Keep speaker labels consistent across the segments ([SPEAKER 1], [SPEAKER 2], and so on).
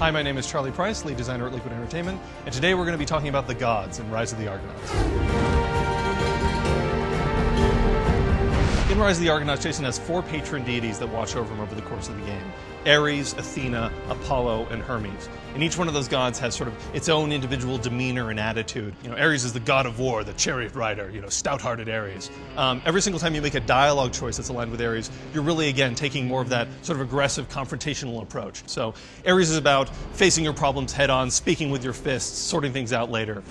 [SPEAKER 1] Hi, my name is Charlie Price, lead designer at Liquid Entertainment, and today we're going to be talking about the gods in Rise of the Argonauts. In Rise of the Argonauts, Jason has 4 patron deities that watch over him over the course of the game. Ares, Athena, Apollo, and Hermes. And each one of those gods has sort of its own individual demeanor and attitude. Ares is the god of war, the chariot rider, stout-hearted Ares. Every single time you make a dialogue choice that's aligned with Ares, you're really, again, taking more of that sort of aggressive, confrontational approach. So Ares is about facing your problems head-on, speaking with your fists, sorting things out later.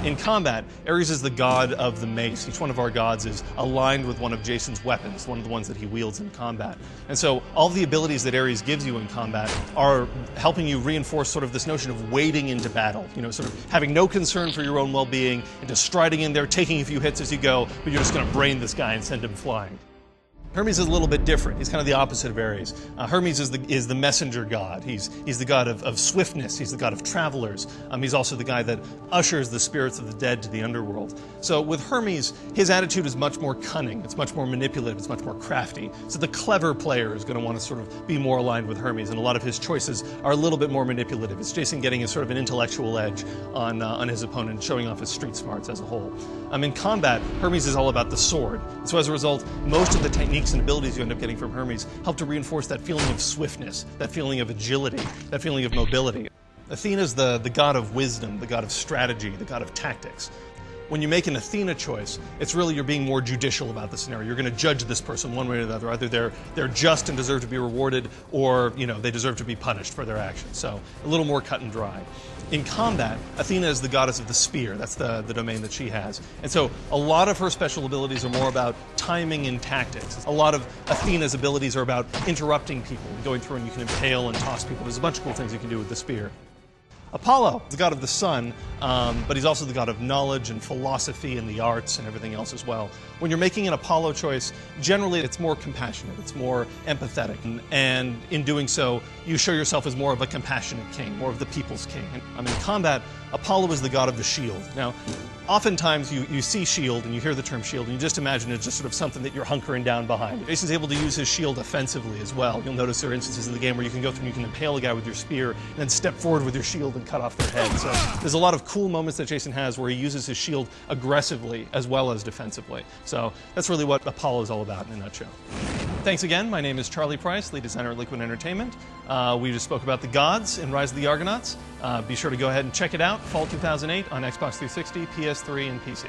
[SPEAKER 1] In combat, Ares is the god of the mace. Each one of our gods is aligned with one of Jason's weapons, one of the ones that he wields in combat. And so all of the abilities that Ares gives you in combat are helping you reinforce sort of this notion of wading into battle, sort of having no concern for your own well-being and just striding in there, taking a few hits as you go, but you're just going to brain this guy and send him flying. Hermes is a little bit different. He's kind of the opposite of Ares. Hermes is the messenger god. He's the god of swiftness. He's the god of travelers. He's also the guy that ushers the spirits of the dead to the underworld. So with Hermes, his attitude is much more cunning. It's much more manipulative. It's much more crafty. So the clever player is going to want to sort of be more aligned with Hermes, and a lot of his choices are a little bit more manipulative. It's Jason getting a sort of an intellectual edge on his opponent, showing off his street smarts as a whole. In combat, Hermes is all about the sword. So as a result, most of the techniques and abilities you end up getting from Hermes help to reinforce that feeling of swiftness, that feeling of agility, that feeling of mobility. Athena is the god of wisdom, the god of strategy, the god of tactics. When you make an Athena choice, it's really you're being more judicial about the scenario. You're going to judge this person one way or the other. Either they're just and deserve to be rewarded, or they deserve to be punished for their actions. So a little more cut and dry. In combat, Athena is the goddess of the spear. That's the domain that she has. And so a lot of her special abilities are more about timing and tactics. A lot of Athena's abilities are about interrupting people, going through and you can impale and toss people. There's a bunch of cool things you can do with the spear. Apollo is the god of the sun, but he's also the god of knowledge and philosophy and the arts and everything else as well. When you're making an Apollo choice, generally it's more compassionate, it's more empathetic, and in doing so, you show yourself as more of a compassionate king, more of the people's king. In combat, Apollo is the god of the shield. Now, oftentimes you see shield and you hear the term shield and you just imagine it's just sort of something that you're hunkering down behind. Jason's able to use his shield offensively as well. You'll notice there are instances in the game where you can go through and you can impale a guy with your spear and then step forward with your shield and cut off their head. So there's a lot of cool moments that Jason has where he uses his shield aggressively as well as defensively. So that's really what Apollo is all about in a nutshell. Thanks again. My name is Charlie Price, lead designer at Liquid Entertainment. We just spoke about the gods in Rise of the Argonauts. Be sure to go ahead and check it out, fall 2008 on Xbox 360, PS3, and PC.